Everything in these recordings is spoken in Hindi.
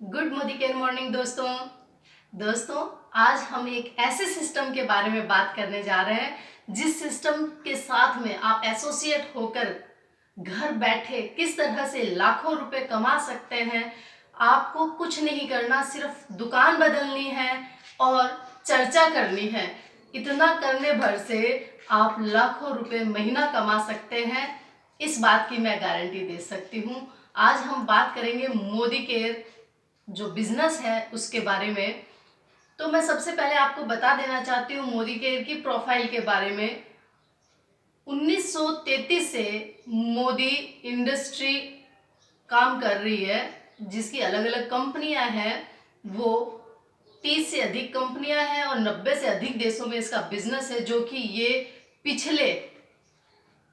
गुड मोदी केयर मॉर्निंग दोस्तों आज हम एक ऐसे सिस्टम के बारे में बात करने जा रहे हैं जिस सिस्टम के साथ में आप एसोसिएट होकर घर बैठे किस तरह से लाखों रुपए कमा सकते हैं। आपको कुछ नहीं करना, सिर्फ दुकान बदलनी है और चर्चा करनी है। इतना करने भर से आप लाखों रुपए महीना कमा सकते हैं, इस बात की मैं गारंटी दे सकती हूँ। आज हम बात करेंगे मोदी केयर जो बिजनेस है उसके बारे में। तो मैं सबसे पहले आपको बता देना चाहती हूँ मोदी केयर की प्रोफाइल के बारे में। 1933 से मोदी इंडस्ट्री काम कर रही है, जिसकी अलग अलग कंपनियां हैं। वो 30 से अधिक कंपनियां हैं और 90 से अधिक देशों में इसका बिजनेस है, जो कि ये पिछले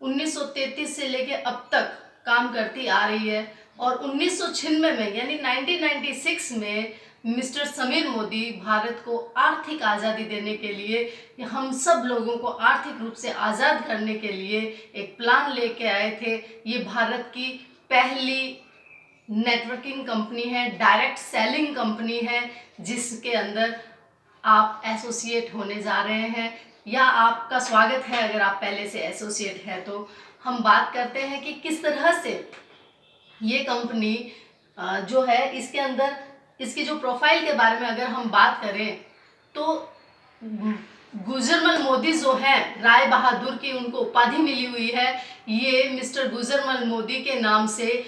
1933 से लेके अब तक काम करती आ रही है। और 1996 में यानी 1996 में मिस्टर समीर मोदी भारत को आर्थिक आज़ादी देने के लिए, हम सब लोगों को आर्थिक रूप से आज़ाद करने के लिए एक प्लान लेके आए थे। ये भारत की पहली नेटवर्किंग कंपनी है, डायरेक्ट सेलिंग कंपनी है, जिसके अंदर आप एसोसिएट होने जा रहे हैं या आपका स्वागत है अगर आप पहले से एसोसिएट है। तो हम बात करते हैं कि किस तरह से ये कंपनी जो है, इसके अंदर इसकी जो प्रोफाइल के बारे में अगर हम बात करें तो गुजरमल मोदी जो है, राय बहादुर की उनको उपाधि मिली हुई है। ये मिस्टर गुजरमल मोदी के नाम से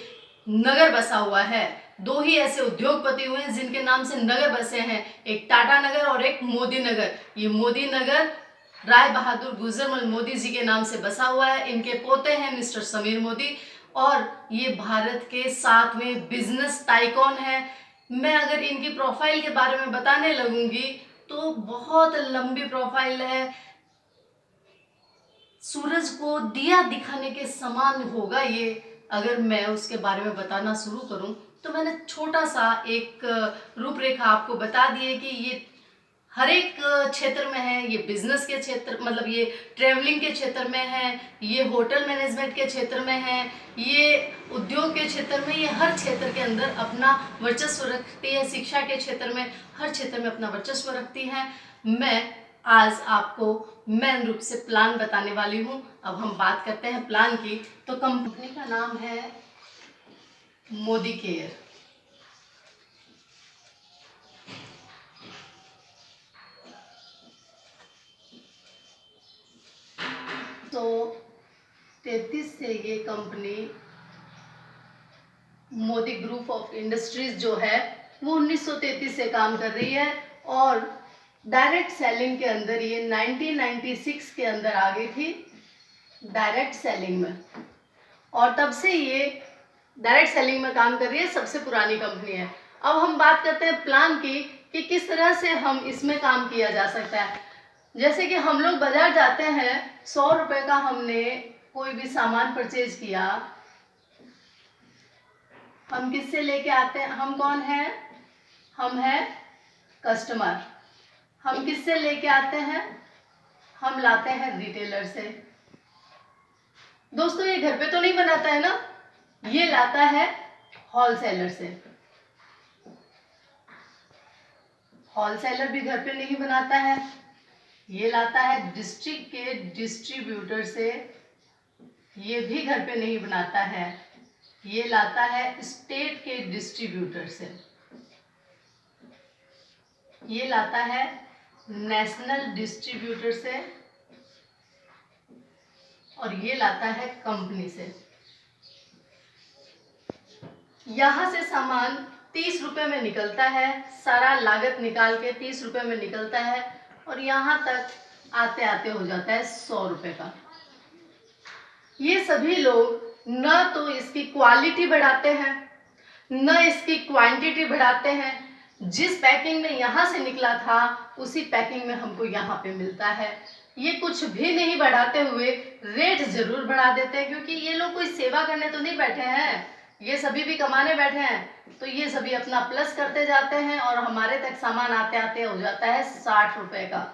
नगर बसा हुआ है। दो ही ऐसे उद्योगपति हुए हैं जिनके नाम से नगर बसे हैं, एक टाटा नगर और एक मोदी नगर। ये मोदी नगर राय बहादुर गुजरमल मोदी जी के नाम से बसा हुआ है। इनके पोते हैं मिस्टर समीर मोदी और ये भारत के 7वें बिजनेस टाइकॉन है। मैं अगर इनकी प्रोफाइल के बारे में बताने लगूंगी तो बहुत लंबी प्रोफाइल है। सूरज को दिया दिखाने के समान होगा ये, अगर मैं उसके बारे में बताना शुरू करूं। तो मैंने छोटा सा एक रूपरेखा आपको बता दी है कि ये हर एक क्षेत्र में है। ये बिजनेस के क्षेत्र, मतलब ये ट्रेवलिंग के क्षेत्र में है, ये होटल मैनेजमेंट के क्षेत्र में है, ये उद्योग के क्षेत्र में, ये हर क्षेत्र के अंदर अपना वर्चस्व रखती है। शिक्षा के क्षेत्र में, हर क्षेत्र में अपना वर्चस्व रखती है। मैं आज आपको मेन रूप से प्लान बताने वाली हूँ। अब हम बात करते हैं प्लान की। तो कंपनी का नाम है मोदी केयर। तो 33 से ये company Modi group of industries जो है वो 1933 से काम कर रही है और डायरेक्ट सेलिंग के अंदर ये 1996 के अंदर आ गई थी डायरेक्ट सेलिंग में, और तब से ये डायरेक्ट सेलिंग में काम कर रही है। सबसे पुरानी कंपनी है। अब हम बात करते हैं प्लान की कि किस तरह से हम इसमें काम किया जा सकता है। जैसे कि हम लोग बाजार जाते हैं, 100 रुपए का हमने कोई भी सामान परचेज किया, हम किससे लेके आते हैं? हम कौन हैं? हम हैं कस्टमर। हम किससे लेके आते हैं? हम लाते हैं रिटेलर से। दोस्तों ये घर पे तो नहीं बनाता है ना, ये लाता है होलसेलर से। होलसेलर भी घर पे नहीं बनाता है, ये लाता है डिस्ट्रिक्ट के डिस्ट्रीब्यूटर से। ये भी घर पे नहीं बनाता है, ये लाता है स्टेट के डिस्ट्रीब्यूटर से। ये लाता है नेशनल डिस्ट्रीब्यूटर से और ये लाता है कंपनी से। यहाँ से सामान 30 रुपए में निकलता है, सारा लागत निकाल के 30 रुपए में निकलता है और यहाँ तक आते आते हो जाता है 100 रुपए का। ये सभी लोग न तो इसकी क्वालिटी बढ़ाते हैं, न इसकी क्वांटिटी बढ़ाते हैं। जिस पैकिंग में यहाँ से निकला था उसी पैकिंग में हमको यहाँ पे मिलता है। ये कुछ भी नहीं बढ़ाते हुए रेट जरूर बढ़ा देते हैं, क्योंकि ये लोग कोई सेवा करने तो नहीं बैठे हैं, ये सभी भी कमाने बैठे हैं। तो ये सभी अपना प्लस करते जाते हैं और हमारे तक सामान आते आते हो जाता है 60 रुपए का।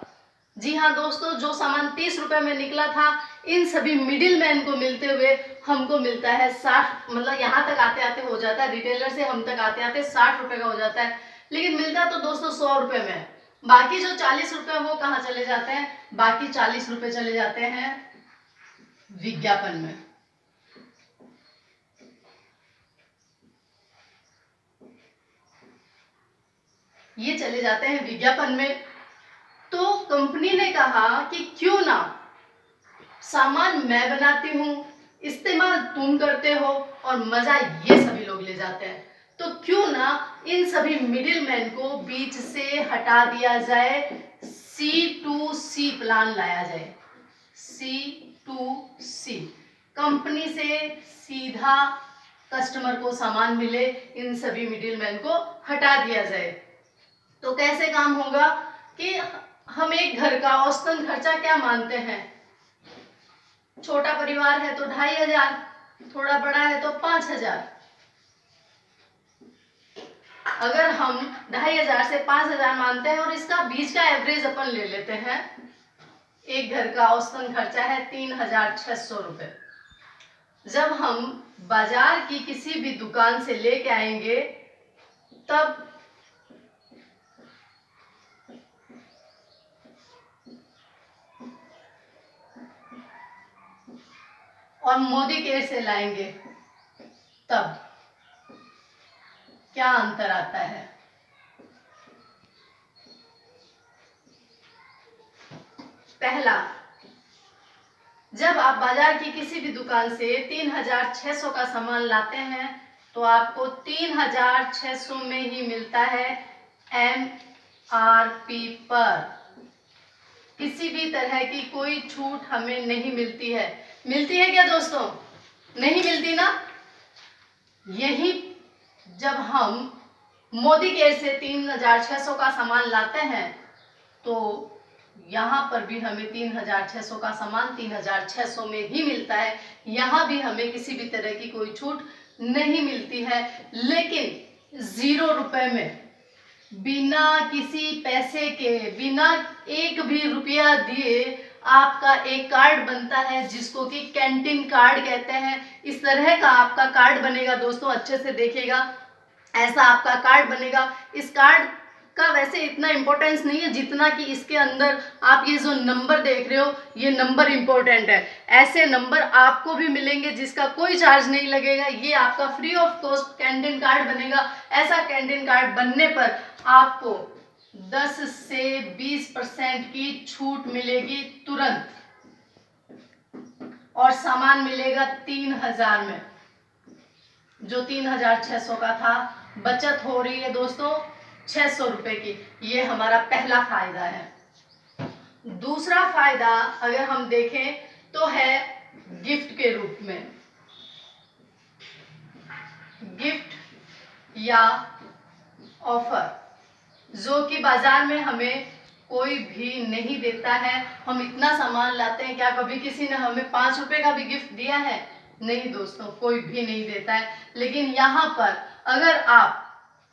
जी हाँ दोस्तों, जो सामान 30 रुपए में निकला था, इन सभी मिडिल मैन को मिलते हुए हमको मिलता है 60, मतलब यहाँ तक आते आते हो जाता है, रिटेलर से हम तक आते आते 60 रुपए का हो जाता है, लेकिन मिलता तो दोस्तों 100 रुपए में। बाकी जो 40 रुपए वो कहाँ चले जाते हैं? बाकी 40 रुपए चले जाते हैं विज्ञापन में। ये चले जाते हैं विज्ञापन में। तो कंपनी ने कहा कि क्यों ना, सामान मैं बनाती हूँ, इस्तेमाल तुम करते हो और मजा ये सभी लोग ले जाते हैं, तो क्यों ना इन सभी मिडिल मैन को बीच से हटा दिया जाए, C2C प्लान लाया जाए। C2C, कंपनी से सीधा कस्टमर को सामान मिले, इन सभी मिडिल मैन को हटा दिया जाए। तो कैसे काम होगा कि हम एक घर का औसतन खर्चा क्या मानते हैं? छोटा परिवार है तो 2500, थोड़ा बड़ा है तो 5000। अगर हम 2500 से 5000 मानते हैं और इसका बीच का एवरेज अपन ले लेते हैं, एक घर का औसतन खर्चा है 3600 रुपए। जब हम बाजार की किसी भी दुकान से लेके आएंगे तब और मोदी केयर से लाएंगे तब क्या अंतर आता है? पहला, जब आप बाजार की किसी भी दुकान से 3600 का सामान लाते हैं तो आपको 3600 में ही मिलता है MRP पर। किसी भी तरह की कोई छूट हमें नहीं मिलती है। मिलती है क्या दोस्तों? नहीं मिलती ना। यही जब हम मोदी केयर से 3600 का सामान लाते हैं तो यहाँ पर भी हमें 3600 का सामान 3600 में ही मिलता है। यहाँ भी हमें किसी भी तरह की कोई छूट नहीं मिलती है, लेकिन 0 रुपए में, बिना किसी पैसे के, बिना एक भी रुपया दिए आपका एक कार्ड बनता है जिसको कि कैंटीन कार्ड कहते हैं। इस तरह का आपका कार्ड बनेगा दोस्तों, अच्छे से देखिएगा, ऐसा आपका कार्ड बनेगा। इस कार्ड का वैसे इतना इम्पोर्टेंस नहीं है जितना कि इसके अंदर आप ये जो नंबर देख रहे हो, ये नंबर इम्पोर्टेंट है। ऐसे नंबर आपको भी मिलेंगे जिसका कोई चार्ज नहीं लगेगा। ये आपका free of cost canteen card बनेगा। ऐसा कैंटीन कार्ड बनने पर आपको 10 से 20% की छूट मिलेगी तुरंत, और सामान मिलेगा 3000 में। जो 3600 का था, बचत हो रही है दोस्तों 600 रुपए की। ये हमारा पहला फायदा है। दूसरा फायदा अगर हम देखें तो है गिफ्ट के रूप में। गिफ्ट या ऑफर, जो कि बाजार में हमें कोई भी नहीं देता है। हम इतना सामान लाते हैं, क्या कभी किसी ने हमें 5 रुपए का भी गिफ्ट दिया है? नहीं दोस्तों, कोई भी नहीं देता है। लेकिन यहाँ पर अगर आप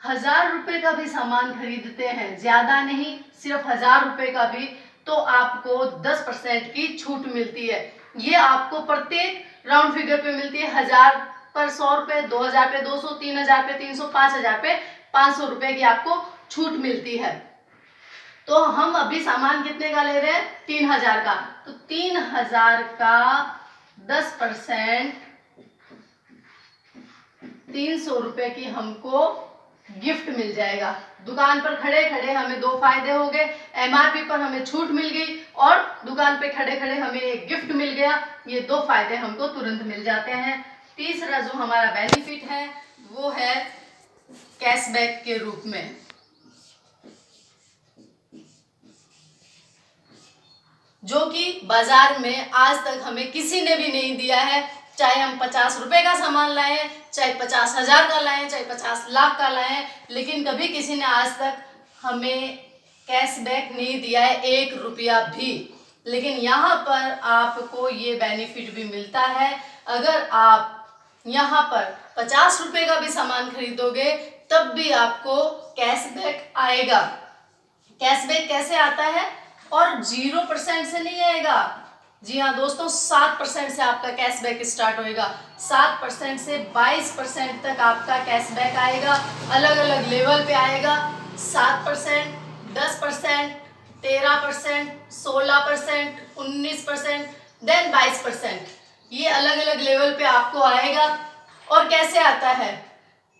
1000 रुपए का भी सामान खरीदते हैं, ज्यादा नहीं, सिर्फ 1000 रुपए का भी, तो आपको 10% की छूट मिलती है। ये आपको प्रत्येक राउंड फिगर पे मिलती है। 1000 पर 100 रुपए, 2000 पे 200, 3000 पे 300, 5000 पे 500 रुपए की आपको छूट मिलती है। तो हम अभी सामान कितने का ले रहे हैं? 3000 का। तो 3000 का 10% 300 रुपए की हमको गिफ्ट मिल जाएगा। दुकान पर खड़े खड़े हमें 2 फायदे हो गए। MRP पर हमें छूट मिल गई और दुकान पे खड़े खड़े हमें एक गिफ्ट मिल गया। ये 2 फायदे हमको तुरंत मिल जाते हैं। तीसरा जो हमारा बेनिफिट है वो है कैशबैक के रूप में। जो कि बाजार में आज तक हमें किसी ने भी नहीं दिया है। चाहे हम 50 रुपए का सामान लाएं, चाहे 50,000 का लाएं, चाहे 50 लाख का लाएं, लेकिन कभी किसी ने आज तक हमें कैशबैक नहीं दिया है, 1 रुपया भी। लेकिन यहाँ पर आपको ये बेनिफिट भी मिलता है, अगर आप यहाँ पर 50 रुपए का भी सामान खरीदोगे तब भी आपको कैशबैक आएगा। कैशबैक कैसे आता है? और 0% से नहीं आएगा, जी हाँ दोस्तों, 7% से आपका कैशबैक स्टार्ट होएगा। 7% से 22% तक आपका कैशबैक आएगा, अलग अलग लेवल पे आएगा। 7%, 10%, 13%, 16%, 19%, देन 22%, ये अलग अलग लेवल पे आपको आएगा। और कैसे आता है?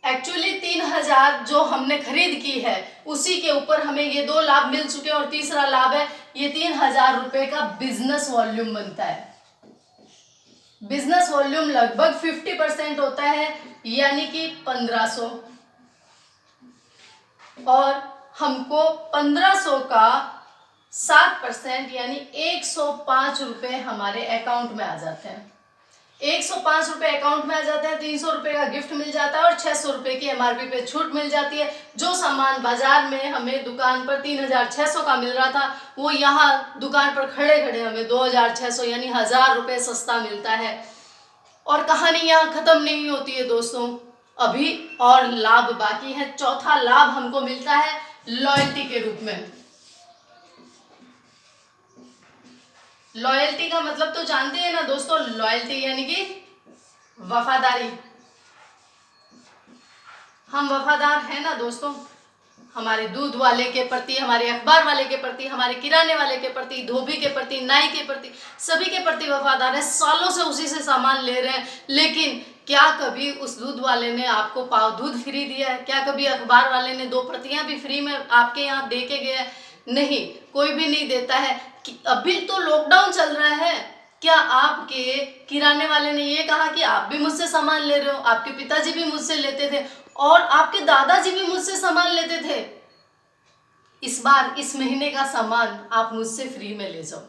एक्चुअली 3,000 जो हमने खरीद की है उसी के ऊपर हमें ये 2 लाभ मिल चुके हैं, और तीसरा लाभ है ये 3,000 रुपए का बिजनेस वॉल्यूम बनता है। बिजनेस वॉल्यूम लगभग 50% होता है, यानी कि 1500, और हमको 1500 का 7% यानी 105 रुपए हमारे अकाउंट में आ जाते हैं। 105 रुपए अकाउंट में आ जाते हैं, 300 रुपए का गिफ्ट मिल जाता है और 600 रुपए की एमआरपी पे छूट मिल जाती है। जो सामान बाजार में हमें दुकान पर 3,600 का मिल रहा था, वो यहाँ दुकान पर खड़े खड़े हमें 2,600 यानी 1,000 रुपए सस्ता मिलता है। और कहानी यहाँ खत्म नहीं होती है दोस्तों, अभी और लाभ बाकी है। चौथा लाभ हमको मिलता है लॉयल्टी के रूप में। लॉयल्टी का मतलब तो जानते हैं ना दोस्तों, लॉयल्टी यानी कि वफादारी। हम वफादार हैं ना दोस्तों, हमारे दूध वाले के प्रति, हमारे अखबार वाले के प्रति, हमारे किराने वाले के प्रति, धोबी के प्रति, नाई के प्रति, सभी के प्रति वफादार है। सालों से उसी से सामान ले रहे हैं, लेकिन क्या कभी उस दूध वाले ने आपको पाव दूध फ्री दिया है? क्या कभी अखबार वाले ने 2 प्रतियां भी फ्री में आपके यहाँ दे के गया है? नहीं, कोई भी नहीं देता है। अभी तो लॉकडाउन चल रहा है, क्या आपके किराने वाले ने ये कहा कि आप भी मुझसे सामान ले रहे हो? आपके पिताजी भी मुझसे लेते थे और आपके दादाजी भी मुझसे सामान लेते थे। इस बार इस महीने का सामान आप मुझसे फ्री में ले जाओ।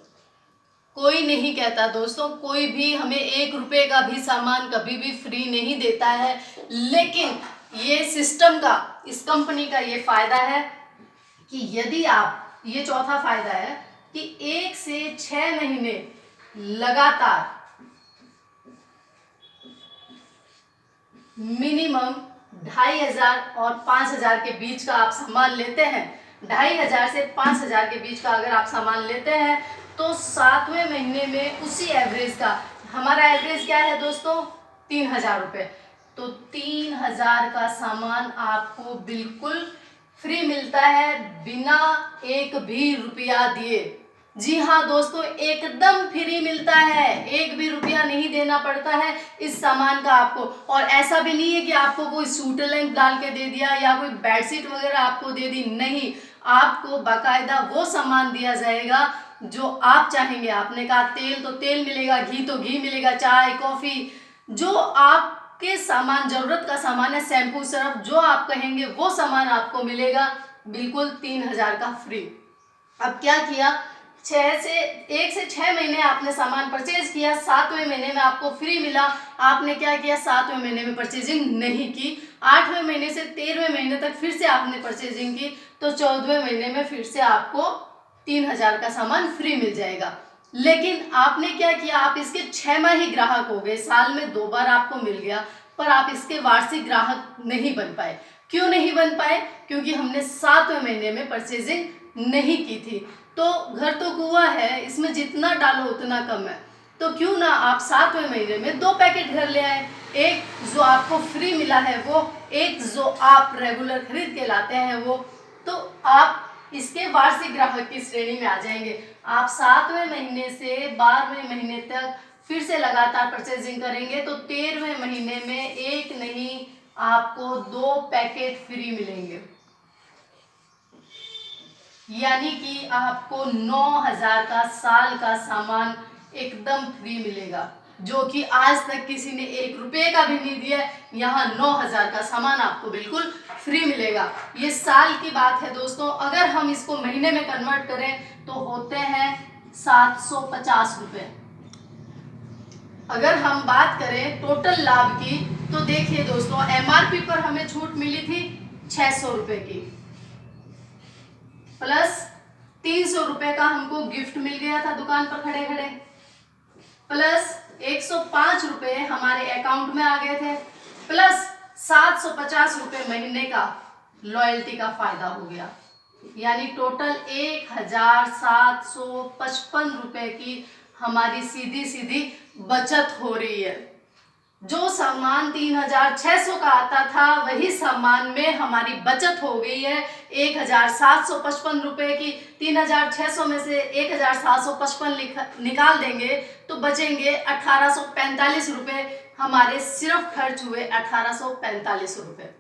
कोई नहीं कहता दोस्तों, कोई भी हमें 1 रुपए का भी सामान कभी भी फ्री नहीं देता है। लेकिन ये सिस्टम का, इस कंपनी का ये फायदा है कि यदि आप, ये चौथा फायदा है कि 1 से 6 महीने लगातार मिनिमम 2,500 और 5,000 के बीच का आप सामान लेते हैं, 2,500 से 5,000 के बीच का अगर आप सामान लेते हैं, तो 7वें महीने में उसी एवरेज का, हमारा एवरेज क्या है दोस्तों? 3,000 रुपये। तो 3,000 का सामान आपको बिल्कुल फ्री मिलता है, बिना एक भी रुपया दिए। जी हाँ दोस्तों, एकदम फ्री मिलता है, एक भी रुपया नहीं देना पड़ता है इस सामान का आपको। और ऐसा भी नहीं है कि आपको कोई सूट लेंथ डाल के दे दिया या कोई बेडशीट वगैरह आपको दे दी, नहीं, आपको बाकायदा वो सामान दिया जाएगा जो आप चाहेंगे। आपने कहा तेल तो तेल मिलेगा, घी तो घी मिलेगा, चाय कॉफी, जो आपके सामान, जरूरत का सामान है, शैम्पू सर्फ, जो आप कहेंगे वो सामान आपको मिलेगा बिल्कुल 3,000 का फ्री। अब क्या किया, 1 से 6 महीने आपने सामान परचेज किया, 7वें महीने में आपको फ्री मिला। आपने क्या किया, 7वें महीने में परचेजिंग नहीं की, 8वें महीने से 13वें महीने तक फिर से आपने परचेजिंग की, तो 14वें महीने में फिर से आपको 3,000 का सामान फ्री मिल जाएगा। लेकिन आपने क्या किया, आप इसके 6 माही ग्राहक हो गए, साल में 2 बार आपको मिल गया, पर आप इसके वार्षिक ग्राहक नहीं बन पाए। क्यों नहीं बन पाए? क्योंकि हमने 7वें महीने में परचेजिंग नहीं की थी। तो घर तो कुआं है, इसमें जितना डालो उतना कम है। तो क्यों ना आप 7वें महीने में 2 पैकेट घर ले आए, एक जो आपको फ्री मिला है वो, एक जो आप रेगुलर खरीद के लाते हैं वो, तो आप इसके वार्षिक ग्राहक की श्रेणी में आ जाएंगे। आप 7वें महीने से 12वें महीने तक फिर से लगातार परचेजिंग करेंगे, तो 13वें महीने में एक नहीं, आपको 2 पैकेट फ्री मिलेंगे, यानी कि आपको 9,000 का साल का सामान एकदम फ्री मिलेगा, जो कि आज तक किसी ने 1 रुपये का भी नहीं दिया। यहाँ 9,000 का सामान आपको बिल्कुल फ्री मिलेगा। ये साल की बात है दोस्तों, अगर हम इसको महीने में कन्वर्ट करें तो होते हैं 750 रुपये। अगर हम बात करें टोटल लाभ की, तो देखिए दोस्तों, एमआरपी पर हमें छूट मिली थी 600 रुपये की, प्लस 300 रुपये का हमको गिफ्ट मिल गया था दुकान पर खड़े खड़े, प्लस 105 रुपये हमारे अकाउंट में आ गए थे, प्लस 750 रुपये महीने का लॉयल्टी का फायदा हो गया, यानी टोटल 1,755 रुपये की हमारी सीधी सीधी बचत हो रही है। जो सामान 3600 का आता था वही सामान में हमारी बचत हो गई है 1755 रुपए की। 3600 में से 1755 निकाल देंगे तो बचेंगे 1845 रुपए। हमारे सिर्फ खर्च हुए 1845 रुपए।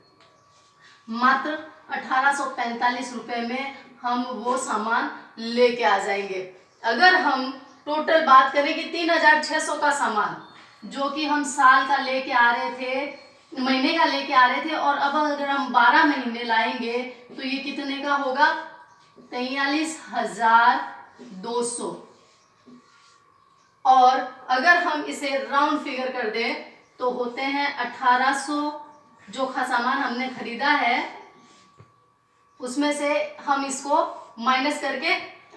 मात्र 1845 रुपए में हम वो सामान लेके आ जाएंगे। अगर हम टोटल बात करें कि 3600 का सामान जो कि हम साल का लेके आ रहे थे, महीने का लेके आ रहे थे, और अब अगर हम 12 महीने लाएंगे तो ये कितने का होगा? 43,200। और अगर हम इसे राउंड फिगर कर दें तो होते हैं 1800। जो सामान हमने खरीदा है उसमें से हम इसको माइनस करके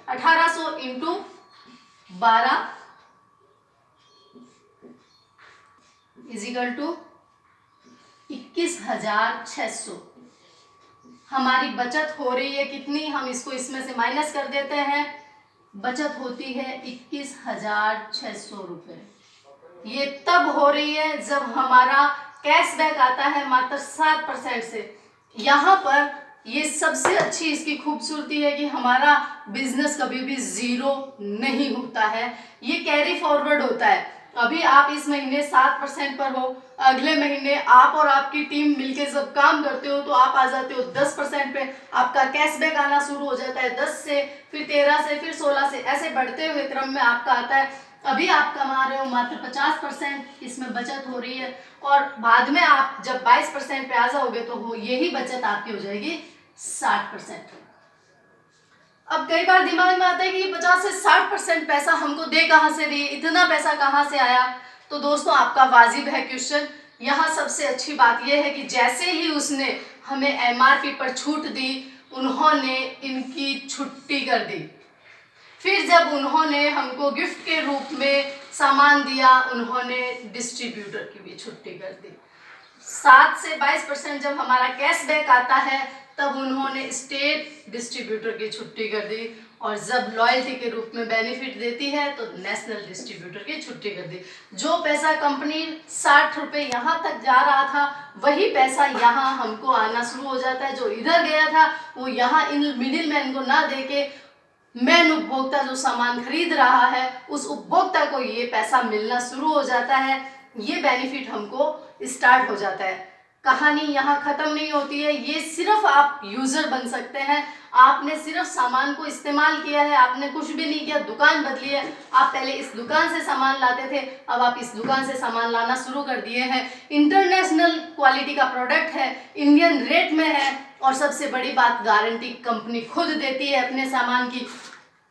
1800 इंटू 12 इजिकल टू 21,600। हमारी बचत हो रही है कितनी? हम इसको इसमें से माइनस कर देते हैं। बचत होती है 21,600 रुपये। ये तब हो रही है जब हमारा कैशबैक आता है मात्र 7% से। यहाँ पर ये सबसे अच्छी इसकी खूबसूरती है कि हमारा बिजनेस कभी भी जीरो नहीं होता है, ये कैरी फॉरवर्ड होता है। अभी आप इस महीने 7% पर हो, अगले महीने आप और आपकी टीम मिलके जब काम करते हो तो आप आ जाते हो 10% पे। आपका कैशबैक आना शुरू हो जाता है 10 से, फिर 13 से, फिर 16 से, ऐसे बढ़ते हुए क्रम में आपका आता है। अभी आप कमा रहे हो मात्र 50%, इसमें बचत हो रही है, और बाद में आप जब 22% पे आ जाओगे तो यही बचत आपकी हो जाएगी 60%। अब कई बार दिमाग में आता है कि 50 से 60% पैसा हमको दे कहां से रही है, इतना पैसा कहां से आया? तो दोस्तों आपका वाजिब है क्वेश्चन। यहाँ सबसे अच्छी बात यह है कि जैसे ही उसने हमें एमआरपी पर छूट दी, उन्होंने इनकी छुट्टी कर दी। फिर जब उन्होंने हमको गिफ्ट के रूप में सामान दिया, उन्होंने डिस्ट्रीब्यूटर की भी छुट्टी कर दी। 7 से 22% जब हमारा कैशबैक आता है तब उन्होंने स्टेट डिस्ट्रीब्यूटर की छुट्टी कर दी, और जब लॉयल्टी के रूप में बेनिफिट देती है तो नेशनल डिस्ट्रीब्यूटर की छुट्टी कर दी। जो पैसा कंपनी 60 रुपये यहाँ तक जा रहा था वही पैसा यहाँ हमको आना शुरू हो जाता है। जो इधर गया था वो यहाँ इन मिडिल मैन को ना देके मेन उपभोक्ता जो सामान खरीद रहा है उस उपभोक्ता को ये पैसा मिलना शुरू हो जाता है। ये बेनिफिट हमको स्टार्ट हो जाता है। कहानी यहाँ खत्म नहीं होती है। ये सिर्फ आप यूजर बन सकते हैं। आपने सिर्फ सामान को इस्तेमाल किया है, आपने कुछ भी नहीं किया, दुकान बदली है। आप पहले इस दुकान से सामान लाते थे, अब आप इस दुकान से सामान लाना शुरू कर दिए हैं। इंटरनेशनल क्वालिटी का प्रोडक्ट है, इंडियन रेट में है, और सबसे बड़ी बात गारंटी कंपनी खुद देती है अपने सामान की।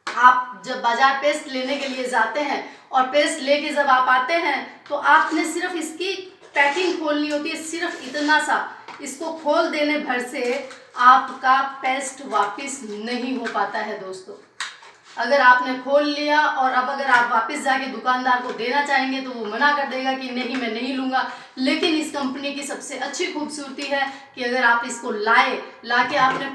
आप जब बाजार पेस्ट लेने के लिए जाते हैं और पेस्ट लेके जब आप आते हैं तो आपने सिर्फ इसकी पैकिंग खोलनी होती है, सिर्फ इतना सा। इसको खोल देने भर से आपका पेस्ट वापस नहीं हो पाता है दोस्तों। अगर आपने खोल लिया और अब अगर आप वापस जाके दुकानदार को देना चाहेंगे तो वो मना कर देगा कि नहीं, मैं नहीं लूँगा। लेकिन इस कंपनी की सबसे अच्छी खूबसूरती है कि अगर आप इसको लाके आपने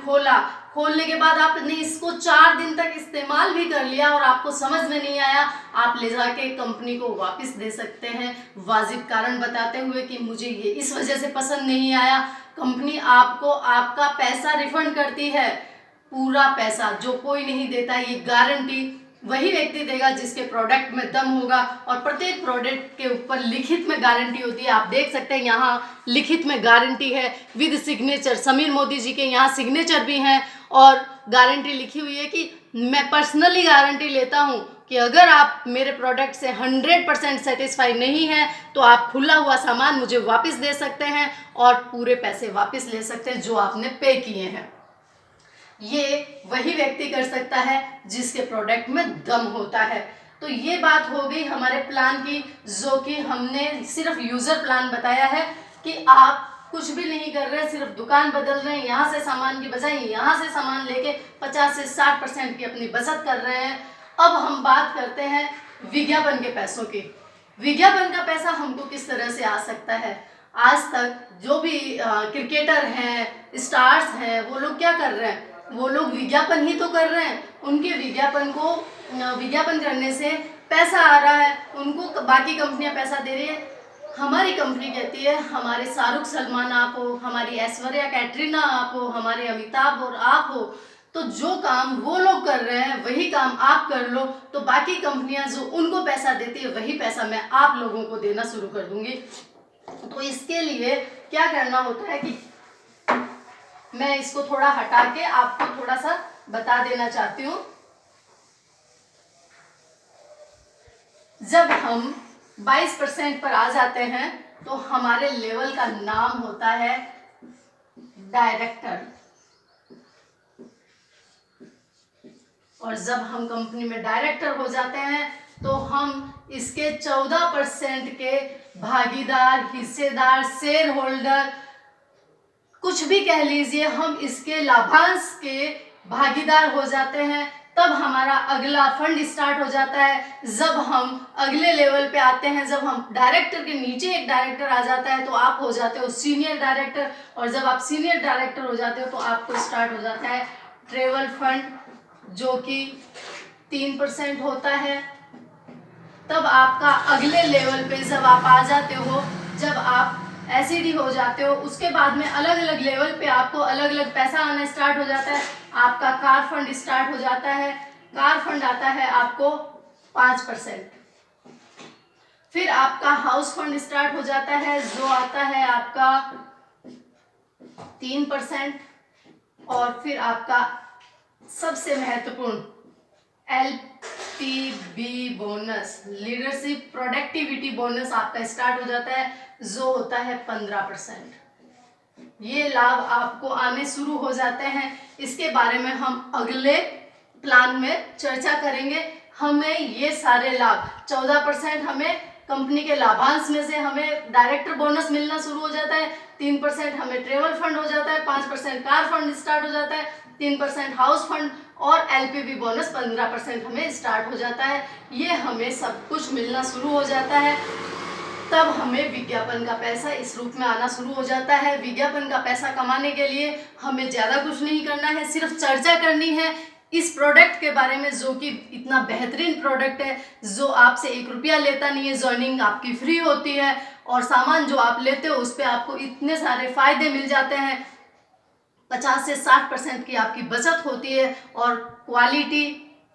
खोलने के बाद आपने इसको 4 दिन तक इस्तेमाल भी कर लिया और आपको समझ में नहीं आया, आप ले जाके कंपनी को वापस दे सकते हैं, वाजिब कारण बताते हुए कि मुझे ये इस वजह से पसंद नहीं आया। कंपनी आपको आपका पैसा रिफंड करती है, पूरा पैसा। जो कोई नहीं देता, ये गारंटी वही व्यक्ति देगा जिसके प्रोडक्ट में दम होगा, और प्रत्येक प्रोडक्ट के ऊपर लिखित में गारंटी होती है। आप देख सकते हैं यहाँ लिखित में गारंटी है विद सिग्नेचर। समीर मोदी जी के यहाँ सिग्नेचर भी हैं और गारंटी लिखी हुई है कि मैं पर्सनली गारंटी लेता हूँ कि अगर आप मेरे प्रोडक्ट से 100% सेटिस्फाई नहीं है तो आप खुला हुआ सामान मुझे वापस दे सकते हैं और पूरे पैसे वापस ले सकते हैं जो आपने पे किए हैं। ये वही व्यक्ति कर सकता है जिसके प्रोडक्ट में दम होता है। तो ये बात हो गई हमारे प्लान की, जो कि हमने सिर्फ यूज़र प्लान बताया है कि आप कुछ भी नहीं कर रहे हैं, सिर्फ दुकान बदल रहे हैं, यहाँ से सामान की बजाय यहाँ से सामान लेके 50 से 60% की अपनी बचत कर रहे हैं। अब हम बात करते हैं विज्ञापन के पैसों की। विज्ञापन का पैसा हमको किस तरह से आ सकता है? आज तक जो भी क्रिकेटर हैं, स्टार्स हैं, वो लोग क्या कर रहे हैं? वो लोग विज्ञापन ही तो कर रहे हैं। उनके विज्ञापन करने से पैसा आ रहा है, उनको बाकी कंपनियां पैसा दे रही है। हमारी कंपनी कहती है हमारे शाहरुख सलमान आप हो, हमारी ऐश्वर्या कैटरीना आप हो, हमारे अमिताभ और आप हो, तो जो काम वो लोग कर रहे हैं वही काम आप कर लो, तो बाकी कंपनियां जो उनको पैसा देती है वही पैसा मैं आप लोगों को देना शुरू कर दूंगी। तो इसके लिए क्या करना होता है कि मैं इसको थोड़ा हटा के आपको थोड़ा सा बता देना चाहती हूँ। जब हम 22% पर आ जाते हैं तो हमारे लेवल का नाम होता है डायरेक्टर, और जब हम कंपनी में डायरेक्टर हो जाते हैं तो हम इसके 14% के भागीदार, हिस्सेदार, शेयर होल्डर, कुछ भी कह लीजिए, हम इसके लाभांश के भागीदार हो जाते हैं। तब हमारा अगला फंड स्टार्ट हो जाता है। जब हम अगले लेवल पे आते हैं, जब हम डायरेक्टर के नीचे एक डायरेक्टर आ जाता है तो आप हो जाते हो सीनियर डायरेक्टर, और जब आप सीनियर डायरेक्टर हो जाते हो तो आपको स्टार्ट हो जाता है ट्रेवल फंड, जो कि 3% होता है। तब आपका अगले लेवल पे जब आप आ जाते हो, जब आप एसईडी हो जाते हो, उसके बाद में अलग अलग लेवल पे आपको अलग अलग पैसा आना स्टार्ट हो जाता है। आपका कार फंड स्टार्ट हो जाता है। कार फंड आता है आपको 5%। फिर आपका हाउस फंड स्टार्ट हो जाता है, जो आता है आपका 3%। और फिर आपका सबसे महत्वपूर्ण एलपीबी बोनस, लीडरशिप प्रोडक्टिविटी बोनस आपका स्टार्ट हो जाता है, जो होता है 15%। ये लाभ आपको आने शुरू हो जाते हैं। इसके बारे में हम अगले प्लान में चर्चा करेंगे। हमें ये सारे लाभ 14% हमें कंपनी के लाभांश में से हमें डायरेक्टर बोनस मिलना शुरू हो जाता है, 3% हमें ट्रेवल फंड हो जाता है, 5% कार फंड स्टार्ट हो जाता है, 3% हाउस फंड, और एलपीबी बोनस 15% हमें स्टार्ट हो जाता है। ये हमें सब कुछ मिलना शुरू हो जाता है। तब हमें विज्ञापन का पैसा इस रूप में आना शुरू हो जाता है। विज्ञापन का पैसा कमाने के लिए हमें ज़्यादा कुछ नहीं करना है, सिर्फ चर्चा करनी है इस प्रोडक्ट के बारे में, जो कि इतना बेहतरीन प्रोडक्ट है, जो आपसे 1 रुपया लेता नहीं है, ज्वाइनिंग आपकी फ्री होती है, और सामान जो आप लेते हो उस पर आपको इतने सारे फायदे मिल जाते हैं। 50 से 60% की आपकी बचत होती है। और क्वालिटी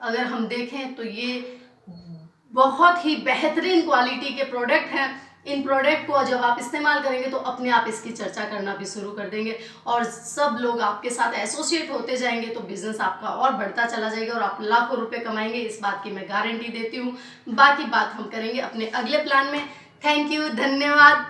अगर हम देखें तो ये बहुत ही बेहतरीन क्वालिटी के प्रोडक्ट हैं। इन प्रोडक्ट को जब आप इस्तेमाल करेंगे तो अपने आप इसकी चर्चा करना भी शुरू कर देंगे, और सब लोग आपके साथ एसोसिएट होते जाएंगे, तो बिजनेस आपका और बढ़ता चला जाएगा और आप लाखों रुपए कमाएंगे। इस बात की मैं गारंटी देती हूँ। बाकी बात हम करेंगे अपने अगले प्लान में। थैंक यू, धन्यवाद।